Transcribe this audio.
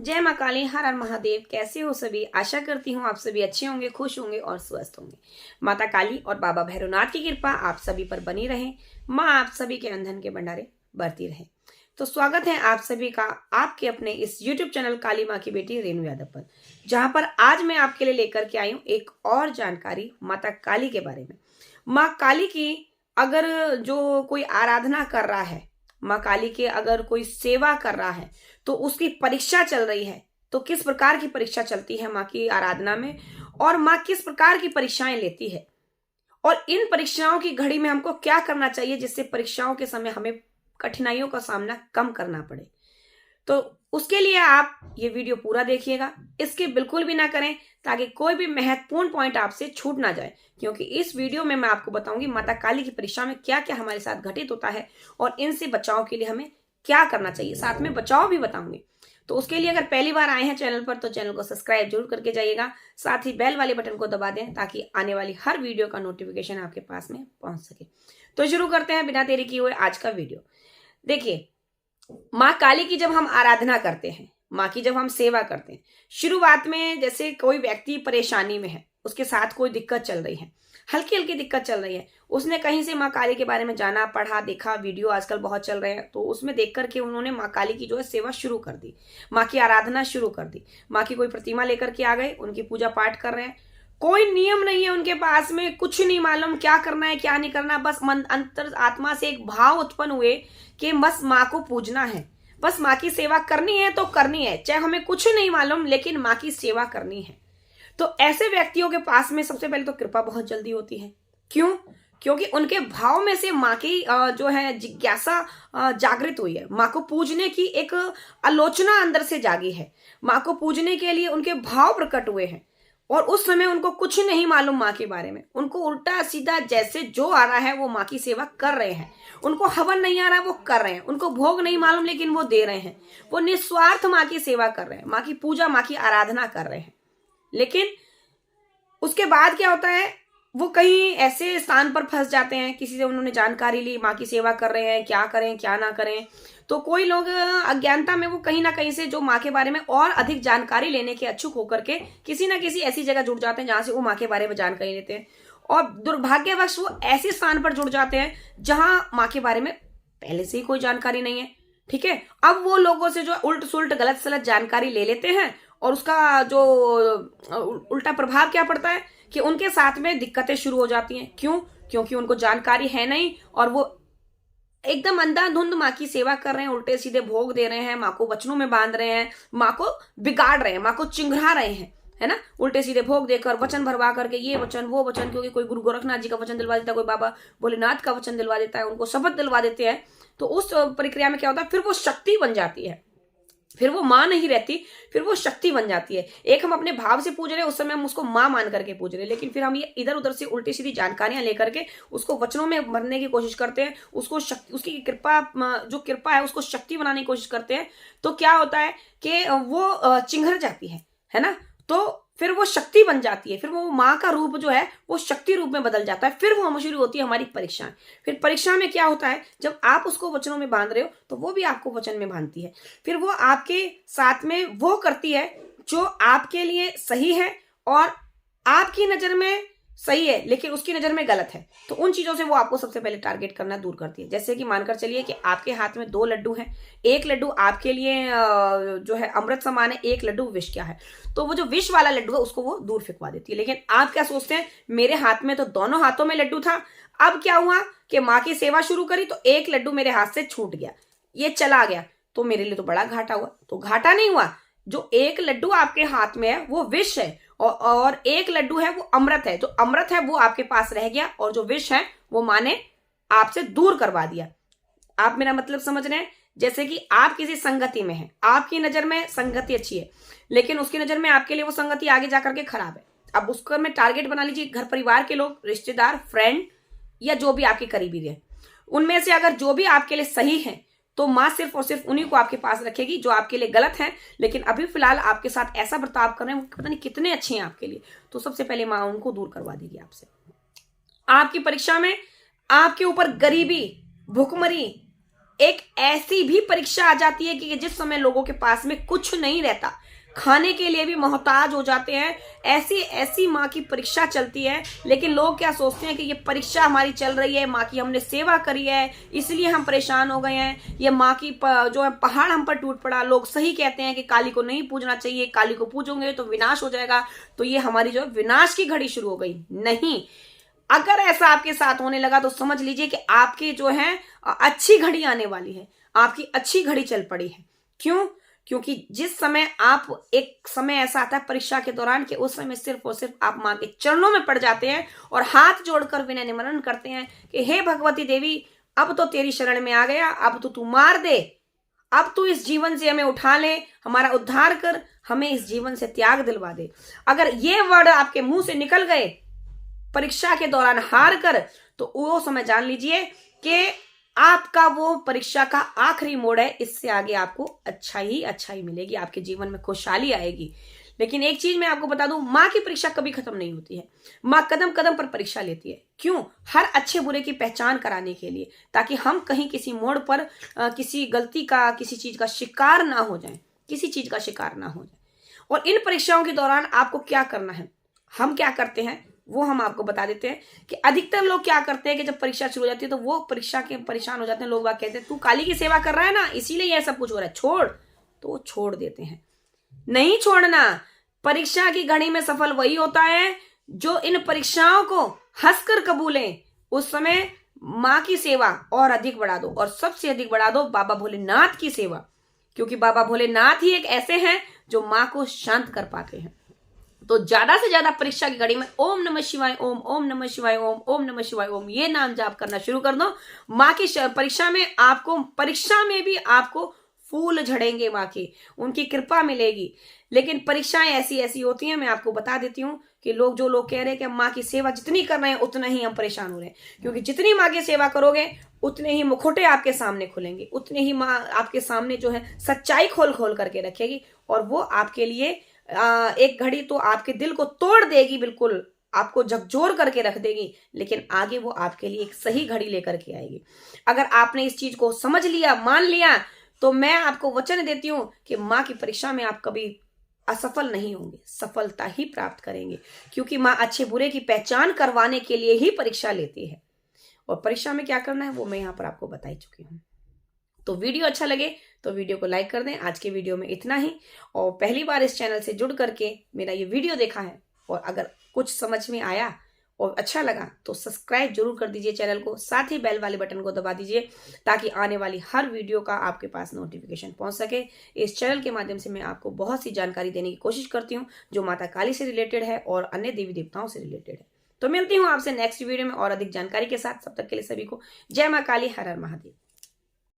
जय माँ काली, हर हर महादेव। कैसे हो सभी? आशा करती हूँ आप सभी अच्छे होंगे, खुश होंगे और स्वस्थ होंगे। माता काली और बाबा भैरवनाथ की कृपा आप सभी पर बनी रहे। माँ आप सभी के अंधन के भंडारे बढ़ती रहे। तो स्वागत है आप सभी का आपके अपने इस YouTube चैनल काली माँ की बेटी रेणु यादव पर, जहां पर आज मैं आपके लिए लेकर के आई हूँ एक और जानकारी माता काली के बारे में। माँ काली की अगर जो कोई आराधना कर रहा है, माँ काली के अगर कोई सेवा कर रहा है तो उसकी परीक्षा चल रही है। तो किस प्रकार की परीक्षा चलती है माँ की आराधना में, और माँ किस प्रकार की परीक्षाएं लेती है, और इन परीक्षाओं की घड़ी में हमको क्या करना चाहिए जिससे परीक्षाओं के समय हमें कठिनाइयों का सामना कम करना पड़े। तो उसके लिए आप ये वीडियो पूरा देखिएगा, इसके बिल्कुल भी ना करें ताकि कोई भी महत्वपूर्ण पॉइंट आपसे छूट ना जाए, क्योंकि इस वीडियो में मैं आपको बताऊंगी माता काली की परीक्षा में क्या क्या हमारे साथ घटित होता है और इनसे बचाव के लिए हमें क्या करना चाहिए, साथ में बचाव भी बताऊंगी। तो उसके लिए अगर पहली बार आए हैं चैनल पर तो चैनल को सब्सक्राइब जरूर करके जाइएगा, साथ ही बेल वाले बटन को दबा दें ताकि आने वाली हर वीडियो का नोटिफिकेशन आपके पास में पहुंच सके। तो शुरू करते हैं बिना देरी किए हुए आज का वीडियो। देखिए, माँ काली की जब हम आराधना करते हैं, माँ की जब हम सेवा करते हैं, शुरुआत में जैसे कोई व्यक्ति परेशानी में है, उसके साथ कोई दिक्कत चल रही है, हल्की हल्की दिक्कत चल रही है, उसने कहीं से माँ काली के बारे में जाना, पढ़ा, देखा, वीडियो आजकल बहुत चल रहे हैं, तो उसमें देख करके उन्होंने माँ काली की जो है सेवा शुरू कर दी, माँ की आराधना शुरू कर दी। माँ की कोई प्रतिमा लेकर के आ गए, उनकी पूजा पाठ कर रहे हैं, कोई नियम नहीं है उनके पास में, कुछ नहीं मालूम क्या करना है क्या नहीं करना, बस मन अंतर आत्मा से एक भाव उत्पन्न हुए कि बस माँ को पूजना है, बस माँ की सेवा करनी है तो करनी है, चाहे हमें कुछ नहीं मालूम लेकिन माँ की सेवा करनी है। तो ऐसे व्यक्तियों के पास में सबसे पहले तो कृपा बहुत जल्दी होती है। क्यों? क्योंकि उनके भाव में से माँ की जो है जिज्ञासा जागृत हुई है, माँ को पूजने की एक आलोचना अंदर से जागी है, माँ को पूजने के लिए उनके भाव प्रकट हुए हैं। और उस समय उनको कुछ नहीं मालूम माँ के बारे में, उनको उल्टा सीधा जैसे जो आ रहा है वो माँ की सेवा कर रहे हैं। उनको हवन नहीं आ रहा वो कर रहे हैं, उनको भोग नहीं मालूम लेकिन वो दे रहे हैं, वो निस्वार्थ माँ की सेवा कर रहे हैं, माँ की पूजा, माँ की आराधना कर रहे हैं। लेकिन उसके बाद क्या होता है, वो कहीं ऐसे स्थान पर फंस जाते हैं, किसी से उन्होंने जानकारी ली माँ की सेवा कर रहे हैं, क्या करें क्या ना करें। तो कोई लोग अज्ञानता में वो कहीं ना कहीं से जो माँ के बारे में और अधिक जानकारी लेने के इच्छुक होकर के किसी ना किसी ऐसी जगह जुड़ जाते हैं जहां से वो माँ के बारे में जानकारी लेते हैं, और दुर्भाग्यवश वो ऐसे स्थान पर जुड़ जाते हैं जहां माँ के बारे में पहले से ही कोई जानकारी नहीं है। ठीक है, अब वो लोगों से जो उल्ट सुल्ट गलत सलत जानकारी ले लेते हैं, और उसका जो उल्टा प्रभाव क्या पड़ता है कि उनके साथ में दिक्कतें शुरू हो जाती हैं। क्यों? क्योंकि उनको जानकारी है नहीं और वो एकदम अंधाधुंध माँ की सेवा कर रहे हैं, उल्टे सीधे भोग दे रहे हैं, माँ को वचनों में बांध रहे हैं, माँ को बिगाड़ रहे हैं, माँ को चिंघरा रहे हैं, है ना। उल्टे सीधे भोग देकर वचन भरवा करके ये वचन वो वचन, क्योंकि कोई गुरु गोरखनाथ जी का वचन दिलवा देता है, कोई बाबा भोलेनाथ का वचन दिलवा देता है, उनको शपथ दिलवा देते हैं। तो उस प्रक्रिया में क्या होता है, फिर वो शक्ति बन जाती है, फिर वो माँ नहीं रहती, फिर वो शक्ति बन जाती है। एक हम अपने भाव से पूज रहे हैं, उस समय हम उसको माँ मान करके पूज रहे हैं, लेकिन फिर हम ये इधर उधर से उल्टी सीधी जानकारियां लेकर के उसको वचनों में भरने की कोशिश करते हैं, उसको शक्ति, उसकी कृपा, जो कृपा है उसको शक्ति बनाने की कोशिश करते हैं। तो क्या होता है कि वो चिंघर जाती है ना। तो फिर वो शक्ति बन जाती है, फिर वो माँ का रूप जो है वो शक्ति रूप में बदल जाता है। फिर वो शुरू होती है हमारी परीक्षाएं। फिर परीक्षा में क्या होता है, जब आप उसको वचनों में बांध रहे हो तो वो भी आपको वचन में बांधती है, फिर वो आपके साथ में वो करती है जो आपके लिए सही है और आपकी नजर में सही है लेकिन उसकी नजर में गलत है। तो उन चीजों से वो आपको सबसे पहले टारगेट करना दूर करती है। जैसे कि मानकर चलिए कि आपके हाथ में 2 लड्डू हैं, एक लड्डू आपके लिए जो है अमृत समान है, एक लड्डू विष क्या है, तो वो जो विष वाला लड्डू है उसको वो दूर फेंकवा देती है। लेकिन आप क्या सोचते हैं, मेरे हाथ में तो दोनों हाथों में लड्डू था, अब क्या हुआ कि माँ की सेवा शुरू करी तो एक लड्डू मेरे हाथ से छूट गया, ये चला गया, तो मेरे लिए तो बड़ा घाटा हुआ। तो घाटा नहीं हुआ, जो एक लड्डू आपके हाथ में है वो विष है और एक लड्डू है वो अमृत है। जो अमृत है वो आपके पास रह गया और जो विष है वो माँ ने आपसे दूर करवा दिया। आप मेरा मतलब समझ रहे हैं? जैसे कि आप किसी संगति में हैं, आपकी नजर में संगति अच्छी है लेकिन उसकी नजर में आपके लिए वो संगति आगे जाकर के खराब है। अब उसको में टारगेट बना लीजिए घर परिवार के लोग, रिश्तेदार, फ्रेंड या जो भी आपके करीबी रहे, उनमें से अगर जो भी आपके लिए सही है तो माँ सिर्फ और सिर्फ उन्हीं को आपके पास रखेगी जो आपके लिए गलत है, लेकिन अभी फिलहाल आपके साथ ऐसा बर्ताव कर रहे हैं, पता नहीं कितने अच्छे हैं आपके लिए, तो सबसे पहले माँ उनको दूर करवा देगी आपसे। आपकी परीक्षा में आपके ऊपर गरीबी, भुखमरी, एक ऐसी भी परीक्षा आ जाती है कि जिस समय लोगों के पास में कुछ नहीं रहता, खाने के लिए भी मोहताज हो जाते हैं। ऐसी ऐसी माँ की परीक्षा चलती है, लेकिन लोग क्या सोचते हैं कि ये परीक्षा हमारी चल रही है, माँ की हमने सेवा करी है इसलिए हम परेशान हो गए हैं, ये माँ की जो है पहाड़ हम पर टूट पड़ा। लोग सही कहते हैं कि काली को नहीं पूजना चाहिए, काली को पूजोगे तो विनाश हो जाएगा, तो ये हमारी जो है विनाश की घड़ी शुरू हो गई। नहीं, अगर ऐसा आपके साथ होने लगा तो समझ लीजिए कि आपकी जो है अच्छी घड़ी आने वाली है, आपकी अच्छी घड़ी चल पड़ी है। क्यों? क्योंकि जिस समय आप, एक समय ऐसा आता है परीक्षा के दौरान कि उस समय सिर्फ और सिर्फ आप माँ के चरणों में पड़ जाते हैं और हाथ जोड़कर विनय निमरण करते हैं कि हे भगवती देवी, अब तो तेरी शरण में आ गया, अब तो तू मार दे, अब तू इस जीवन से हमें उठा ले, हमारा उद्धार कर, हमें इस जीवन से त्याग दिलवा दे। अगर ये वर्ड आपके मुंह से निकल गए परीक्षा के दौरान हार कर, तो वो समय जान लीजिए कि आपका वो परीक्षा का आखिरी मोड़ है। इससे आगे आपको अच्छाई मिलेगी, आपके जीवन में खुशहाली आएगी। लेकिन एक चीज मैं आपको बता दूं, माँ की परीक्षा कभी खत्म नहीं होती है। माँ कदम कदम पर परीक्षा लेती है। क्यों? हर अच्छे बुरे की पहचान कराने के लिए, ताकि हम कहीं किसी मोड़ पर किसी गलती का, किसी चीज का शिकार ना हो जाए, किसी चीज का शिकार ना हो जाए। और इन परीक्षाओं के दौरान आपको क्या करना है, हम क्या करते हैं वो हम आपको बता देते हैं कि अधिकतर लोग क्या करते हैं कि जब परीक्षा शुरू हो जाती है तो वो परीक्षा के परेशान हो जाते हैं। लोग कहते हैं तू काली की सेवा कर रहा है ना, इसीलिए यह सब कुछ हो रहा है, छोड़। तो वो छोड़ देते हैं। नहीं छोड़ना। परीक्षा की घड़ी में सफल वही होता है जो इन परीक्षाओं को हंसकर कबूलें। उस समय माँ की सेवा और अधिक बढ़ा दो, और सबसे अधिक बढ़ा दो बाबा भोलेनाथ की सेवा, क्योंकि बाबा भोलेनाथ ही एक ऐसे हैं जो माँ को शांत कर पाते हैं। तो ज्यादा से ज्यादा परीक्षा की घड़ी में ओम नमः शिवाय ओम, ओम नमः शिवाय ओम, ओम नमः शिवाय ओम, ये नाम जाप करना शुरू कर दो। माँ की परीक्षा में आपको, परीक्षा में भी आपको फूल झड़ेंगे, माँ की उनकी कृपा मिलेगी। लेकिन परीक्षाएं ऐसी ऐसी होती हैं, मैं आपको बता देती हूँ कि जो लोग कह रहे हैं कि हम माँ की सेवा जितनी कर रहे हैं उतना ही हम परेशान हो रहे हैं, क्योंकि जितनी माँ की सेवा करोगे उतने ही मुखौटे आपके सामने खुलेंगे, उतने ही माँ आपके सामने जो है सच्चाई खोल खोल करके रखेगी, और वो आपके लिए एक घड़ी तो आपके दिल को तोड़ देगी, बिल्कुल आपको झकझोर करके रख देगी, लेकिन आगे वो आपके लिए एक सही घड़ी लेकर के आएगी। अगर आपने इस चीज को समझ लिया, मान लिया, तो मैं आपको वचन देती हूं कि माँ की परीक्षा में आप कभी असफल नहीं होंगे, सफलता ही प्राप्त करेंगे, क्योंकि माँ अच्छे बुरे की पहचान करवाने के लिए ही परीक्षा लेती है। और परीक्षा में क्या करना है वो मैं यहाँ पर आपको बता ही चुकी हूँ। तो वीडियो अच्छा लगे तो वीडियो को लाइक कर दें। आज के वीडियो में इतना ही। और पहली बार इस चैनल से जुड़ करके मेरा ये वीडियो देखा है और अगर कुछ समझ में आया और अच्छा लगा तो सब्सक्राइब जरूर कर दीजिए चैनल को, साथ ही बेल वाले बटन को दबा दीजिए ताकि आने वाली हर वीडियो का आपके पास नोटिफिकेशन पहुंच सके। इस चैनल के माध्यम से मैं आपको बहुत सी जानकारी देने की कोशिश करती हूँ जो माता काली से रिलेटेड है और अन्य देवी देवताओं से रिलेटेड है। तो मिलती हूँ आपसे नेक्स्ट वीडियो में और अधिक जानकारी के साथ। तब तक के लिए सभी को जय माँ काली, हर हर महादेव।